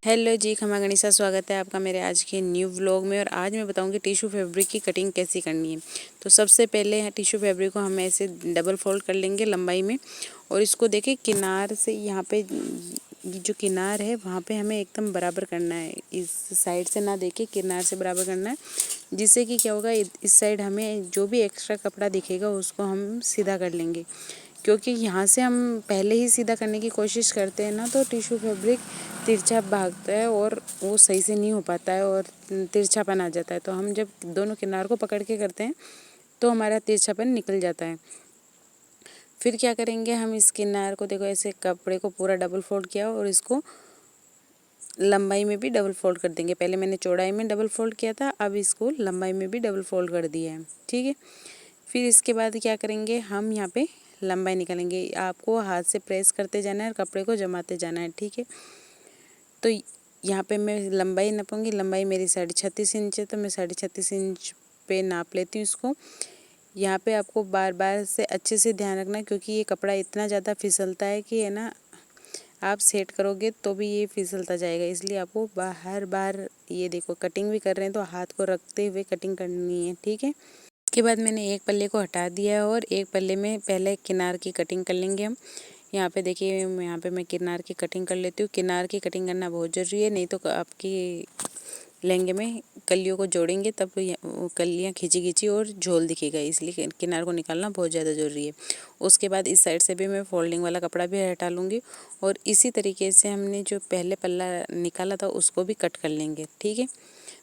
Hello जी, खमा गणिसा, स्वागत है आपका मेरे आज के न्यू व्लॉग में। और आज मैं बताऊंगी टिश्यू फैब्रिक की कटिंग कैसी करनी है। तो सबसे पहले टिश्यू फैब्रिक को हम ऐसे डबल फोल्ड कर लेंगे लंबाई में। और इसको देखिए किनार से यहाँ पे ये जो किनार है वहाँ पे हमें एकदम बराबर करना है। इस साइड से ना देके किनार से बराबर करना है, जिससे कि क्या होगा, इस साइड हमें जो भी एक्स्ट्रा कपड़ा दिखेगा उसको हम सीधा कर लेंगे। क्योंकि यहाँ से हम पहले ही सीधा करने की कोशिश करते हैं ना, तो टिश्यू फैब्रिक तिरछा भागता है और वो सही से नहीं हो पाता है और तिरछापन आ जाता है। तो हम जब दोनों किनार को पकड़ के करते हैं तो हमारा तिरछापन निकल जाता है। फिर क्या करेंगे, हम इस किनार को देखो ऐसे कपड़े को पूरा डबल फोल्ड किया और इसको लंबाई में भी डबल फोल्ड कर देंगे। पहले मैंने चौड़ाई में डबल फोल्ड किया था, अब इसको लंबाई में भी डबल फोल्ड कर दिया है। ठीक है। फिर इसके बाद क्या करेंगे, हम यहाँ पे लंबाई निकालेंगे। आपको हाथ से प्रेस करते जाना है और कपड़े को जमाते जाना है। ठीक है। तो यहाँ पे मैं लंबाई नापूंगी। लंबाई मेरी 36.5 इंच है, तो मैं 36.5 इंच पे नाप लेती हूँ इसको। यहाँ पे आपको बार बार से अच्छे से ध्यान रखना, क्योंकि ये कपड़ा इतना ज़्यादा फिसलता है कि है ना, आप सेट करोगे तो भी ये फिसलता जाएगा। इसलिए आपको हर बार, ये देखो कटिंग भी कर रहे हैं तो हाथ को रखते हुए कटिंग करनी है। ठीक है। इसके बाद मैंने एक पल्ले को हटा दिया है और एक पल्ले में पहले किनार की कटिंग कर लेंगे हम। यहाँ पे देखिए, यहाँ पे मैं किनार की कटिंग कर लेती हूँ। किनार की कटिंग करना बहुत ज़रूरी है, नहीं तो आपकी लहंगे में कलियों को जोड़ेंगे तब कलियाँ खींची खींची और झोल दिखेगा, इसलिए किनार को निकालना बहुत ज़्यादा ज़रूरी है। उसके बाद इस साइड से भी मैं फोल्डिंग वाला कपड़ा भी हटा लूँगी और इसी तरीके से हमने जो पहले पल्ला निकाला था उसको भी कट कर लेंगे। ठीक है।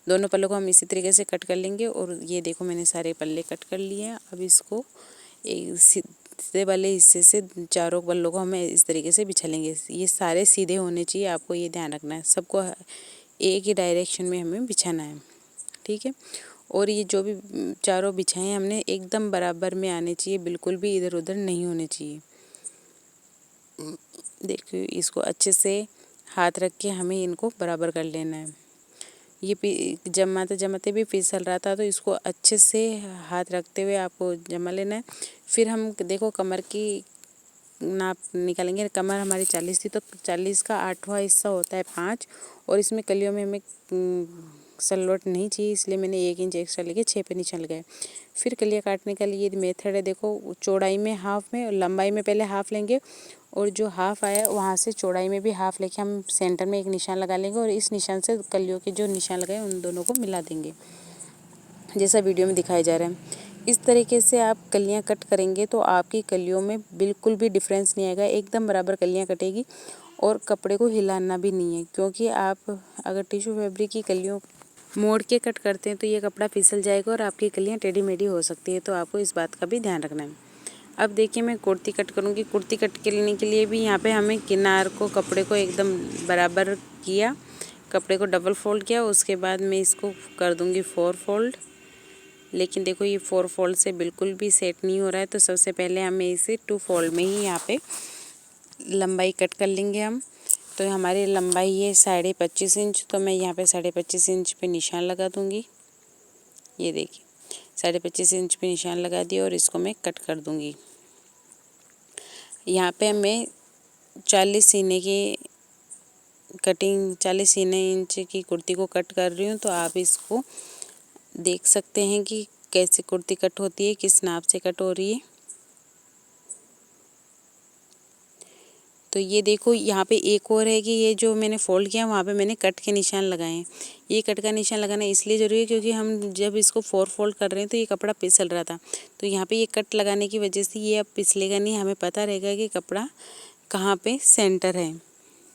दोनों पल्लों को हम इसी तरीके से कट कर लेंगे। और ये देखो मैंने सारे पल्ले कट कर लिए हैं। अब इसको एक सीधे वाले हिस्से से चारों पल्लों को हमें इस तरीके से बिछा लेंगे। ये सारे सीधे होने चाहिए, आपको ये ध्यान रखना है। सबको एक ही डायरेक्शन में हमें बिछाना है। ठीक है। और ये जो भी चारों बिछाए हैं हमने, एकदम बराबर में आने चाहिए, बिल्कुल भी इधर उधर नहीं होने चाहिए। देखिए, इसको अच्छे से हाथ रख के हमें इनको बराबर कर लेना है। ये जमाते जमाते भी फिसल रहा था, तो इसको अच्छे से हाथ रखते हुए आपको जमा लेना है। फिर हम देखो कमर की नाप निकालेंगे। कमर हमारी 40 थी, तो 40 का 8वां हिस्सा होता है 5। और इसमें कलियों में हमें सलवट नहीं चाहिए, इसलिए मैंने 1 इंच एक्स्ट्रा लेके 6 पे निशान लगाया। फिर कलियाँ काटने का लिए मेथड है, देखो चौड़ाई में हाफ में और लंबाई में पहले हाफ लेंगे, और जो हाफ आया वहाँ से चौड़ाई में भी हाफ लेके हम सेंटर में एक निशान लगा लेंगे और इस निशान से कलियों के जो निशान लगाए उन दोनों को मिला देंगे, जैसा वीडियो में दिखाया जा रहा है। इस तरीके से आप कलियां कट करेंगे तो आपकी कलियों में बिल्कुल भी डिफरेंस नहीं आएगा, एकदम बराबर कलियां कटेगी। और कपड़े को हिलाना भी नहीं है, क्योंकि आप अगर टिश्यू फैब्रिक की कलियों मोड़ के कट करते हैं तो ये कपड़ा फिसल जाएगा और आपकी कलियां टेढ़ी मेढ़ी हो सकती है। तो आपको इस बात का भी ध्यान रखना है। अब देखिए, मैं कुर्ती कट करूँगी। कुर्ती कट करने के लिए भी यहाँ पे हमें किनार को, कपड़े को एकदम बराबर किया, कपड़े को डबल फोल्ड किया। उसके बाद मैं इसको कर दूँगी 4 फोल्ड। लेकिन देखो ये 4 फोल्ड से बिल्कुल भी सेट नहीं हो रहा है, तो सबसे पहले हमें इसे 2 फोल्ड में ही यहाँ पे लंबाई कट कर लेंगे हम। तो हमारी लंबाई है 25.5 इंच, तो मैं यहाँ पे 25.5 इंच पे निशान लगा दूँगी। ये देखिए 25.5 इंच पे निशान लगा दिया और इसको मैं कट कर दूँगी। यहाँ पे मैं 40 सीने की कटिंग, 40 सीने इंच की कुर्ती को कट कर रही हूँ। तो आप इसको देख सकते हैं कि कैसे कुर्ती कट होती है, किस नाप से कट हो रही है। तो ये देखो यहाँ पे एक और है कि ये जो मैंने फोल्ड किया वहाँ पे मैंने कट के निशान लगाए हैं। ये कट का निशान लगाना इसलिए ज़रूरी है क्योंकि हम जब इसको 4 फोल्ड कर रहे हैं तो ये कपड़ा फिसल रहा था। तो यहाँ पे ये कट लगाने की वजह से ये अब फिसलेगा नहीं, हमें पता रहेगा कि कपड़ा कहाँ पे सेंटर है।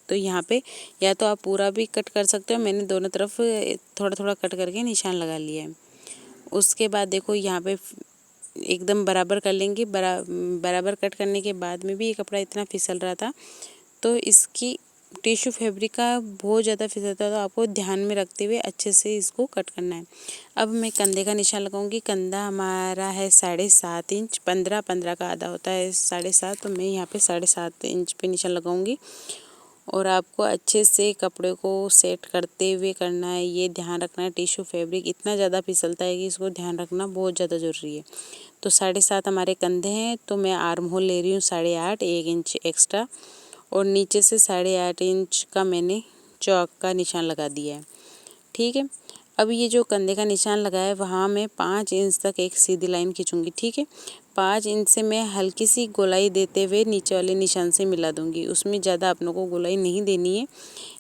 तो यहाँ पे या तो आप पूरा भी कट कर सकते हो, मैंने दोनों तरफ थोड़ा थोड़ा कट करके निशान लगा लिया है। उसके बाद देखो यहाँ पे एकदम बराबर कर लेंगे। बराबर कट करने के बाद में भी ये कपड़ा इतना फिसल रहा था, तो इसकी टिश्यू फैब्रिक का बहुत ज़्यादा फिसलता था, तो आपको ध्यान में रखते हुए अच्छे से इसको कट करना है। अब मैं कंधे का निशान लगाऊंगी। कंधा हमारा है 7.5 इंच, 15 का आधा होता है 7.5, तो मैं यहाँ पे 7.5 इंच पे निशान लगाऊंगी। और आपको अच्छे से कपड़े को सेट करते हुए करना है, ये ध्यान रखना है। टिश्यू फैब्रिक इतना ज़्यादा फिसलता है कि इसको ध्यान रखना बहुत ज़्यादा ज़रूरी है। तो 7.5 हमारे कंधे हैं, तो मैं आर्म होल ले रही हूँ 8.5, 1 इंच एक्स्ट्रा। और नीचे से 8.5 इंच का मैंने चौक का निशान लगा दिया है। ठीक है, अब ये जो कंधे का निशान लगाया है वहाँ मैं 5 इंच तक एक सीधी लाइन खींचूंगी। ठीक है, 5 इंच से मैं हल्की सी गोलाई देते हुए नीचे वाले निशान से मिला दूंगी। उसमें ज़्यादा अपनों को गोलाई नहीं देनी है,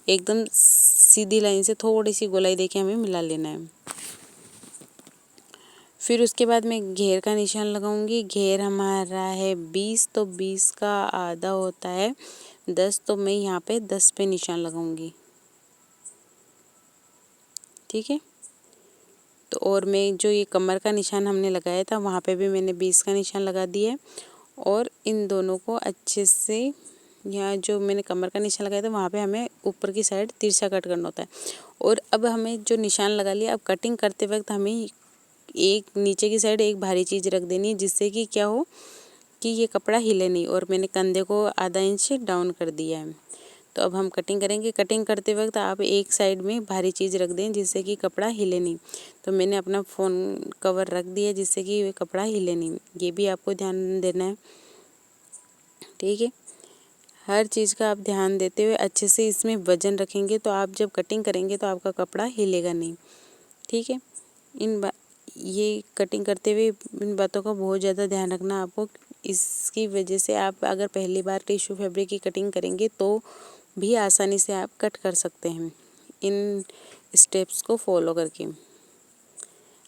एकदम सीधी लाइन से थोड़ी सी गोलाई देके हमें मिला लेना है। फिर उसके बाद मैं घेर का निशान लगाऊंगी। घेर हमारा है 20, तो 20 का आधा होता है 10, तो मैं यहाँ पे 10 पे निशान लगाऊंगी। ठीक है, तो और मैं जो ये कमर का निशान हमने लगाया था वहाँ पे भी मैंने 20 का निशान लगा दिया है। और इन दोनों को अच्छे से, यहाँ जो मैंने कमर का निशान लगाया था वहाँ पे हमें ऊपर की साइड तिरछा कट करना होता है। और अब हमें जो निशान लगा लिया, अब कटिंग करते वक्त हमें एक नीचे की साइड एक भारी चीज़ रख देनी है, जिससे कि क्या हो कि ये कपड़ा हिले नहीं। और मैंने कंधे को आधा इंच डाउन कर दिया है। तो अब हम कटिंग करेंगे। कटिंग करते वक्त आप एक साइड में भारी चीज़ रख दें, जिससे कि कपड़ा हिले नहीं। तो मैंने अपना फ़ोन कवर रख दिया जिससे कि ये कपड़ा हिले नहीं, ये भी आपको ध्यान देना है। ठीक है, हर चीज़ का आप ध्यान देते हुए अच्छे से इसमें वजन रखेंगे, तो आप जब कटिंग करेंगे तो आपका कपड़ा हिलेगा नहीं। ठीक है, ये कटिंग करते हुए इन बातों का बहुत ज़्यादा ध्यान रखना आपको। इसकी वजह से आप अगर पहली बार टिश्यू फैब्रिक की कटिंग करेंगे तो भी आसानी से आप कट कर सकते हैं इन स्टेप्स को फॉलो करके।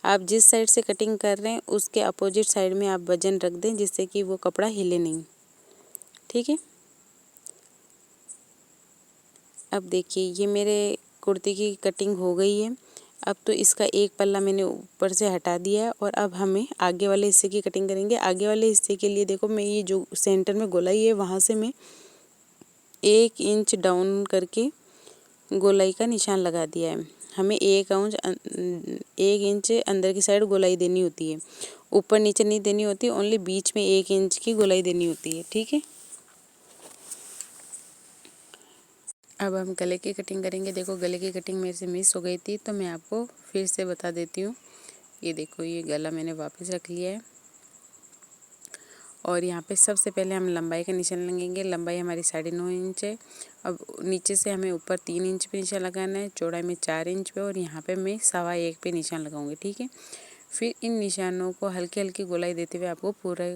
आप जिस साइड से कटिंग कर रहे हैं उसके अपोजिट साइड में आप वजन रख दें, जिससे कि वो कपड़ा हिले नहीं। ठीक है, अब देखिए ये मेरे कुर्ती की कटिंग हो गई है। अब तो इसका एक पल्ला मैंने ऊपर से हटा दिया है और अब हमें आगे वाले हिस्से की कटिंग करेंगे। आगे वाले हिस्से के लिए देखो, मैं ये जो सेंटर में गोलाई है वहाँ से मैं 1 इंच डाउन करके गोलाई का निशान लगा दिया है। हमें 1 इंच अंदर की साइड गोलाई देनी होती है, ऊपर नीचे नहीं देनी होती, ओनली बीच में 1 इंच की गोलाई देनी होती है। ठीक है, अब हम गले की कटिंग करेंगे। देखो गले की कटिंग मेरे से मिस हो गई थी, तो मैं आपको फिर से बता देती हूँ। ये देखो, ये गला मैंने वापस रख लिया है। और यहाँ पे सबसे पहले हम लंबाई का निशान लगेंगे। लंबाई हमारी 9.5 इंच है। अब नीचे से हमें ऊपर 3 इंच पे निशान लगाना है, चौड़ाई में 4 इंच पे, और यहाँ पे मैं 1.25 पे निशान लगाऊंगी। ठीक है, फिर इन निशानों को हल्की हल्की गोलाई देते हुए आपको पूरा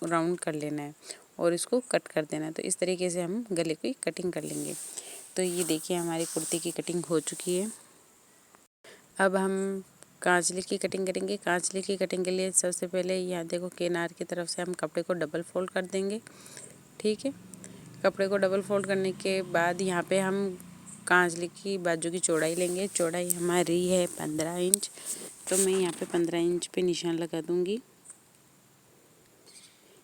राउंड कर लेना है और इसको कट कर देना है। तो इस तरीके से हम गले की कटिंग कर लेंगे। तो ये देखिए हमारी कुर्ती की कटिंग हो चुकी है। अब हम कांचली की कटिंग करेंगे। कांचली की कटिंग के लिए सबसे पहले यहाँ देखो किनार की तरफ से हम कपड़े को डबल फोल्ड कर देंगे। ठीक है, कपड़े को डबल फोल्ड करने के बाद यहाँ पे हम कांचली की बाजू की चौड़ाई लेंगे। चौड़ाई हमारी है 15 इंच, तो मैं यहाँ पे 15 इंच पे निशान लगा दूँगी।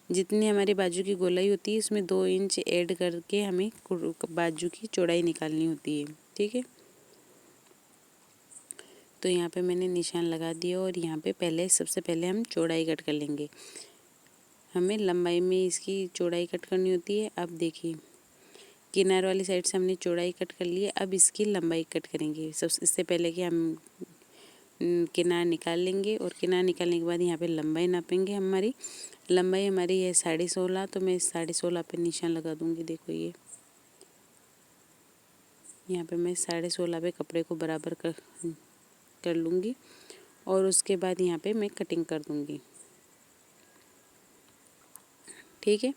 जितनी हमारी बाजू की गोलाई होती है उसमें 2 इंच ऐड करके हमें बाजू की चौड़ाई निकालनी होती है। ठीक है, तो यहाँ पे मैंने निशान लगा दिया और यहाँ पे सबसे पहले हम चौड़ाई कट कर लेंगे। हमें लंबाई में इसकी चौड़ाई कट करनी होती है। अब देखिए किनार वाली साइड से हमने चौड़ाई कट कर ली है, अब इसकी लंबाई कट करेंगे। इससे पहले कि हम किनार निकाल लेंगे, और किनार निकालने के बाद यहाँ पे लंबाई नापेंगे। हमारी लंबाई हमारी है 16.5, तो मैं 16.5 पे निशान लगा दूँगी। देखो ये यहाँ पे मैं 16.5 पे कपड़े को बराबर कर लूँगी और उसके बाद यहाँ पे मैं कटिंग कर दूँगी। ठीक है,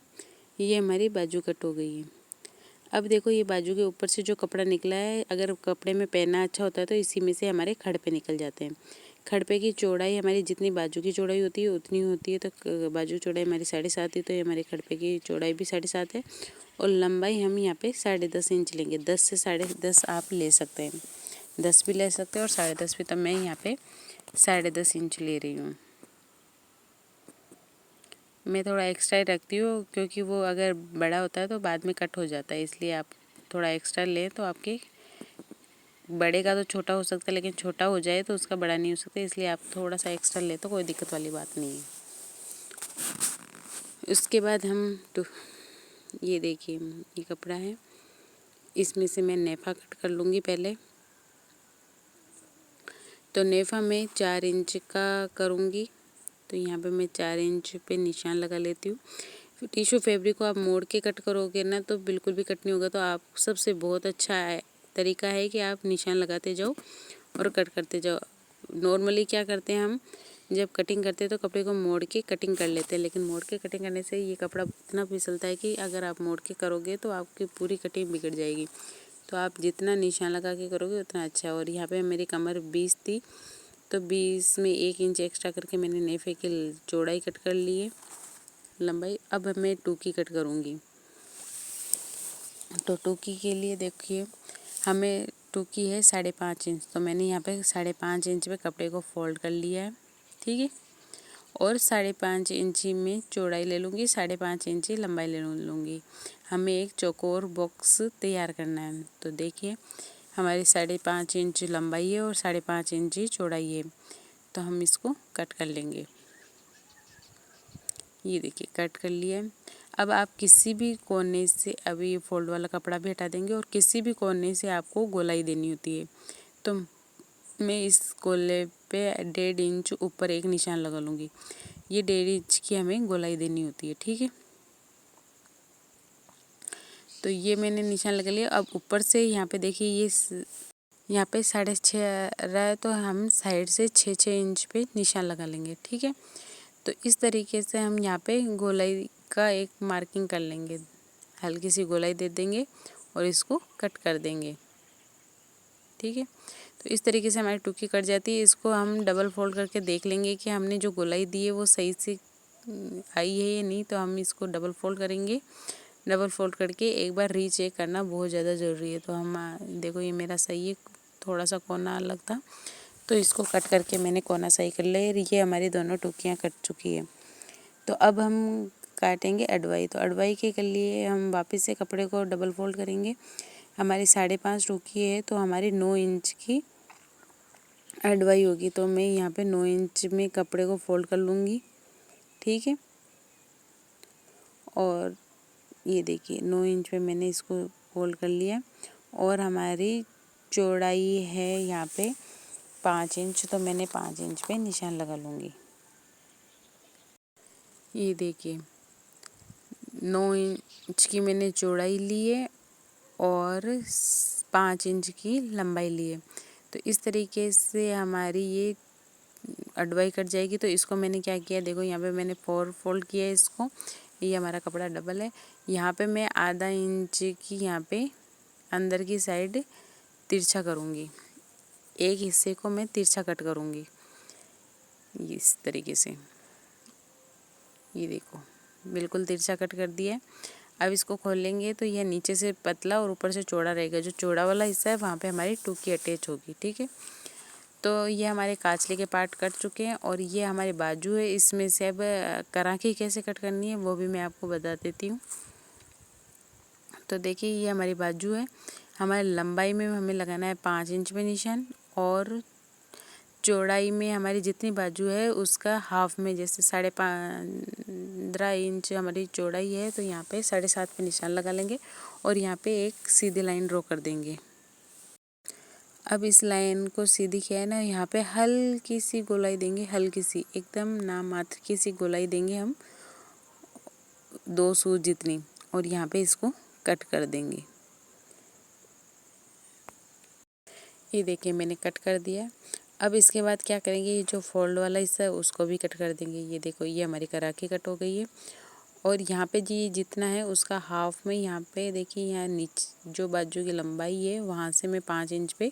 ये हमारी बाजू कट हो गई है। अब देखो ये बाजू के ऊपर से जो कपड़ा निकला है, अगर कपड़े में पहनना अच्छा होता है तो इसी में से हमारे खड़पे निकल जाते हैं। खड़पे की चौड़ाई हमारी जितनी बाजू की चौड़ाई होती है उतनी होती है, तो बाजू चौड़ाई हमारी 7.5 है, तो ये हमारे खड़पे की चौड़ाई भी 7.5 है। और लंबाई हम यहाँ पे 10.5 इंच लेंगे। 10 से 10.5 आप ले सकते हैं, 10 भी ले सकते हैं और 10.5 भी, तो मैं यहाँ पे 10.5 इंच ले रही हूँ। मैं थोड़ा एक्स्ट्रा ही रखती हूँ क्योंकि वो अगर बड़ा होता है तो बाद में कट हो जाता है, इसलिए आप थोड़ा एक्स्ट्रा लें तो आपके बड़े का तो छोटा हो सकता है, लेकिन छोटा हो जाए तो उसका बड़ा नहीं हो सकता, इसलिए आप थोड़ा सा एक्स्ट्रा लें तो कोई दिक्कत वाली बात नहीं है। उसके बाद हम तो ये देखिए ये कपड़ा है, इसमें से मैं नेफा कट कर लूँगी पहले। तो नेफा मैं 4 इंच का करूँगी, तो यहाँ पे मैं 4 इंच पे निशान लगा लेती हूँ। टिश्यू फैब्रिक को आप मोड़ के कट करोगे ना तो बिल्कुल भी कट नहीं होगा, तो आप सबसे बहुत अच्छा तरीका है कि आप निशान लगाते जाओ और कट करते जाओ। नॉर्मली क्या करते हैं हम, जब कटिंग करते हैं तो कपड़े को मोड़ के कटिंग कर लेते हैं, लेकिन मोड़ के कटिंग करने से ये कपड़ा इतना फिसलता है कि अगर आप मोड़ के करोगे तो आपकी पूरी कटिंग बिगड़ जाएगी। तो आप जितना निशान लगा के करोगे उतना अच्छा है। और यहाँ पे मेरी कमर 20 थी, तो 20 में 1 इंच एक्स्ट्रा करके मैंने नेफे की चौड़ाई कट कर ली है, लंबाई। अब मैं टूकी कट करूँगी। तो टूकी के लिए देखिए, हमें टूकी है 5.5 इंच, तो मैंने यहाँ पे 5.5 इंच पे कपड़े को फोल्ड कर लिया है, ठीक है। और 5.5 इंची में चौड़ाई ले लूँगी, 5.5 इंची लंबाई ले लूँगी। हमें एक चौकोर बॉक्स तैयार करना है। तो देखिए हमारी 5.5 इंच लंबाई है और 5.5 इंची चौड़ाई है, तो हम इसको कट कर लेंगे। ये देखिए कट कर लिया है। अब आप किसी भी कोने से, अभी ये फोल्ड वाला कपड़ा भी हटा देंगे और किसी भी कोने से आपको गोलाई देनी होती है। तो मैं इस गोले पे 1.5 इंच ऊपर एक निशान लगा लूँगी। ये 1.5 इंच की हमें गोलाई देनी होती है, ठीक है। तो ये मैंने निशान लगा लिया। अब ऊपर से यहाँ पे देखिए यहाँ पे 6.5 रहा है, तो हम साइड से 6 इंच पे निशान लगा लेंगे, ठीक है। तो इस तरीके से हम यहाँ पे गोलाई का एक मार्किंग कर लेंगे, हल्की सी गोलाई दे देंगे और इसको कट कर देंगे, ठीक है। तो इस तरीके से हमारी टुकी कट जाती है। इसको हम डबल फोल्ड करके देख लेंगे कि हमने जो गोलाई दी है वो सही से आई है या नहीं। तो हम इसको डबल फोल्ड करेंगे। डबल फोल्ड करके एक बार रीचेक करना बहुत ज़्यादा ज़रूरी है। तो हम देखो ये मेरा सही है, थोड़ा सा कोना अलग था, तो इसको कट करके मैंने कोना सही कर लिया। ये हमारी दोनों टुकियाँ कट चुकी है। तो अब हम काटेंगे अडवाई। तो अडवाई के लिए हम वापस से कपड़े को डबल फोल्ड करेंगे। हमारी 5.5 टुकी है, तो हमारी 9 इंच की अडवाई होगी। तो मैं यहाँ पे 9 इंच में कपड़े को फोल्ड कर लूँगी, ठीक है। और ये देखिए 9 इंच पे मैंने इसको फोल्ड कर लिया। और हमारी चौड़ाई है यहाँ पे 5 इंच, तो मैंने 5 इंच पे निशान लगा लूँगी। ये देखिए 9 इंच की मैंने चौड़ाई ली है और 5 इंच की लंबाई ली है। तो इस तरीके से हमारी ये अडवाई कट जाएगी। तो इसको मैंने क्या किया, देखो यहाँ पे मैंने 4 फोल्ड किया है इसको। ये हमारा कपड़ा डबल है। यहाँ पे मैं आधा इंच की यहाँ पे अंदर की साइड तिरछा करूँगी। एक हिस्से को मैं तिरछा कट करूँगी इस तरीके से। ये देखो बिल्कुल तिरछा कट कर दिया है। अब इसको खोल लेंगे तो यह नीचे से पतला और ऊपर से चौड़ा रहेगा। जो चौड़ा वाला हिस्सा है वहाँ पे हमारी टुकी अटैच होगी, ठीक है। तो ये हमारे काचले के पार्ट कट चुके हैं। और ये हमारे बाजू है, इसमें से अब करांकी कैसे कट करनी है वो भी मैं आपको बता देती हूँ। तो देखिए ये हमारी बाजू है। हमारी लंबाई में हमें लगाना है 5 इंच में निशान, और चौड़ाई में हमारी जितनी बाजू है उसका हाफ में, जैसे 15.5 इंच हमारी चौड़ाई है, तो यहाँ पे 7.5 पे निशान लगा लेंगे और यहाँ पे एक सीधी लाइन ड्रॉ कर देंगे। अब इस लाइन को सीधी किया है ना, यहाँ पे हल्की सी गोलाई देंगे, हल्की सी एकदम नाम मात्र की सी गोलाई देंगे हम, 2 सूत जितनी, और यहाँ पे इसको कट कर देंगे। ये देखिए मैंने कट कर दिया। अब इसके बाद क्या करेंगे, ये जो फोल्ड वाला हिस्सा है उसको भी कट कर देंगे। ये देखो ये हमारी कराकी कट हो गई है। और यहाँ पे जी जितना है उसका हाफ में, यहाँ पे देखिए यहाँ नीचे जो बाजू की लंबाई है वहाँ से मैं 5 इंच पे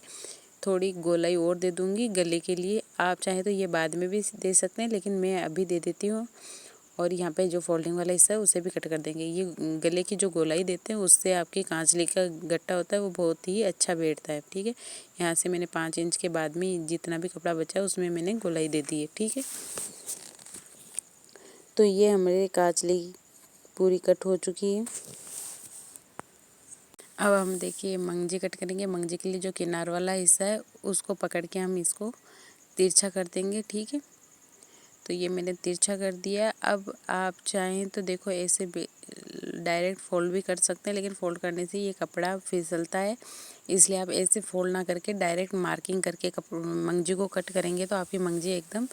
थोड़ी गोलाई और दे दूँगी गले के लिए। आप चाहे तो ये बाद में भी दे सकते हैं, लेकिन मैं अभी दे देती हूँ। और यहाँ पे जो फोल्डिंग वाला हिस्सा है उसे भी कट कर देंगे। ये गले की जो गोलाई देते हैं उससे आपकी कांचली का गट्टा होता है वो बहुत ही अच्छा बैठता है, ठीक है। यहाँ से मैंने 5 इंच के बाद में जितना भी कपड़ा बचा है उसमें मैंने गोलाई दे दी है, ठीक है। तो ये हमारे कांचली पूरी कट हो चुकी है। अब हम देखिए मंगजी कट करेंगे। मंगजी के लिए जो किनार वाला हिस्सा है उसको पकड़ के हम इसको तिरछा कर देंगे, ठीक है। तो ये मैंने तिरछा कर दिया। अब आप चाहें तो देखो ऐसे डायरेक्ट फोल्ड भी कर सकते हैं, लेकिन फोल्ड करने से ये कपड़ा फिसलता है, इसलिए आप ऐसे फोल्ड ना करके डायरेक्ट मार्किंग करके मंगजी को कट करेंगे तो आपकी मंगजी एकदम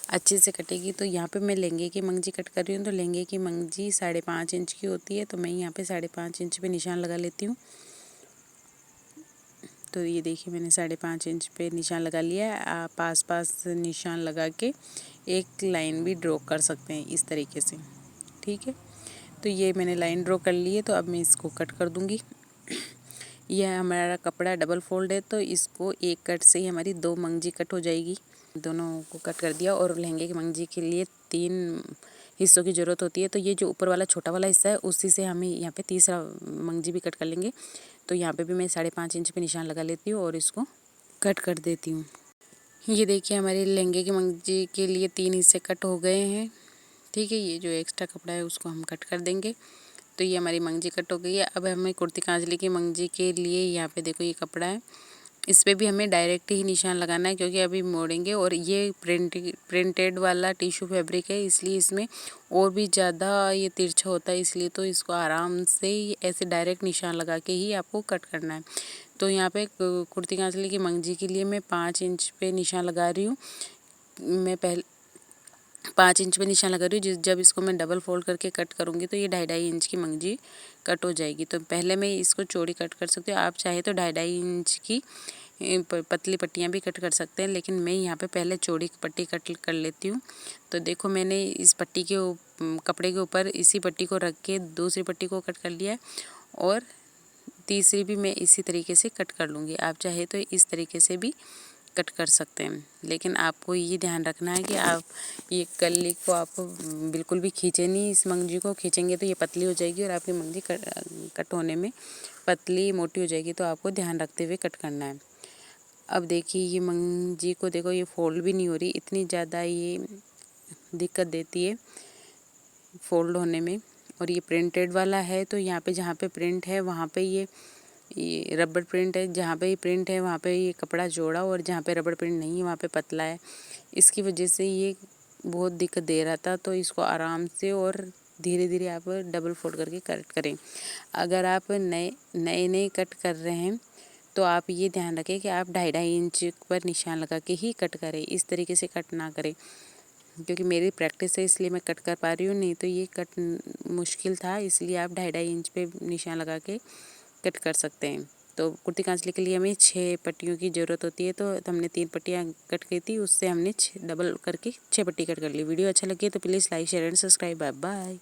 अच्छे से कटेगी। तो यहाँ पे मैं लहंगे की मंगजी कट कर रही हूँ। तो लहंगे की मंगजी 5.5 इंच की होती है, तो मैं यहाँ पे 5.5 इंच पे निशान लगा लेती हूँ। तो ये देखिए मैंने 5.5 इंच पे निशान लगा लिया है। आप आस निशान लगा के एक लाइन भी ड्रॉ कर सकते हैं इस तरीके से, ठीक है। तो ये मैंने लाइन ड्रॉ कर ली है, तो अब मैं इसको कट कर दूँगी। यह हमारा कपड़ा डबल फोल्ड है, तो इसको एक कट से ही हमारी 2 मंगजी कट हो जाएगी। दोनों को कट कर दिया, और लहंगे की मंगजी के लिए 3 हिस्सों की ज़रूरत होती है। तो ये जो ऊपर वाला छोटा वाला हिस्सा है, उसी से हमें यहाँ पे तीसरा मंगजी भी कट कर लेंगे। तो यहाँ पे भी मैं 5.5 इंच पे निशान लगा लेती हूँ और इसको कट कर देती हूँ। ये देखिए हमारे लहंगे की मंगजी के लिए 3 हिस्से कट हो गए हैं, ठीक है। ये जो एक्स्ट्रा कपड़ा है उसको हम कट कर देंगे। तो ये हमारी मंगजी कट हो गई है। अब हमें कुर्ती कांजली की मंगजी के लिए यहाँ पे देखो ये कपड़ा है, इस पे भी हमें डायरेक्ट ही निशान लगाना है, क्योंकि अभी मोड़ेंगे। और ये प्रिंटेड वाला टिश्यू फैब्रिक है, इसलिए इसमें और भी ज़्यादा ये तिरछा होता है, इसलिए तो इसको आराम से ऐसे डायरेक्ट निशान लगा के ही आपको कट करना है। तो यहाँ पे कुर्ती कांजली की मंगजी के लिए मैं 5 इंच पे निशान लगा रही हूँ। मैं पहले 5 इंच पे निशान लगा रही हूँ। जब इसको मैं डबल फोल्ड करके कट करूँगी तो ये 2.5 इंच की मंगजी कट हो जाएगी। तो पहले मैं इसको चौड़ी कट कर सकती हूँ, आप चाहे तो 2.5 इंच की पतली पट्टियाँ भी कट कर सकते हैं, लेकिन मैं यहाँ पे पहले चौड़ी पट्टी कट कर लेती हूँ। तो देखो मैंने इस पट्टी के कपड़े के ऊपर इसी पट्टी को रख के दूसरी पट्टी को कट कर लिया है, और तीसरी भी मैं इसी तरीके से कट कर लूँगी। आप चाहे तो इस तरीके से भी कट कर सकते हैं, लेकिन आपको ये ध्यान रखना है कि आप ये कली को आप बिल्कुल भी खींचे नहीं। इस मंगजी को खींचेंगे तो ये पतली हो जाएगी और आपकी मंगजी कट होने में पतली मोटी हो जाएगी। तो आपको ध्यान रखते हुए कट करना है। अब देखिए ये मंगजी को देखो, ये फोल्ड भी नहीं हो रही, इतनी ज़्यादा ये दिक्कत देती है फोल्ड होने में। और ये प्रिंटेड वाला है, तो यहाँ पे जहाँ पे प्रिंट है वहाँ पे ये रबड़ प्रिंट है, जहाँ पे ये प्रिंट है वहाँ पे ये कपड़ा जोड़ा, और जहाँ पे रबड़ प्रिंट नहीं है वहाँ पे पतला है। इसकी वजह से ये बहुत दिक्कत दे रहा था। तो इसको आराम से और धीरे धीरे आप डबल फोल्ड करके कट करें। अगर आप नए कट कर रहे हैं तो आप ये ध्यान रखें कि आप 2.5 इंच पर निशान लगा के ही कट करें, इस तरीके से कट ना करें। क्योंकि मेरी प्रैक्टिस है इसलिए मैं कट कर पा रही हूँ, नहीं तो ये कट मुश्किल था। इसलिए आप 2.5 इंच पे निशान लगा के कट कर सकते हैं। तो कुर्ती कांचली के लिए हमें 6 पट्टियों की ज़रूरत होती है, तो हमने 3 पट्टियाँ कट की थी, उससे हमने डबल करके 6 पट्टी कट कर ली। वीडियो अच्छा लगे तो please like share and subscribe. Bye bye.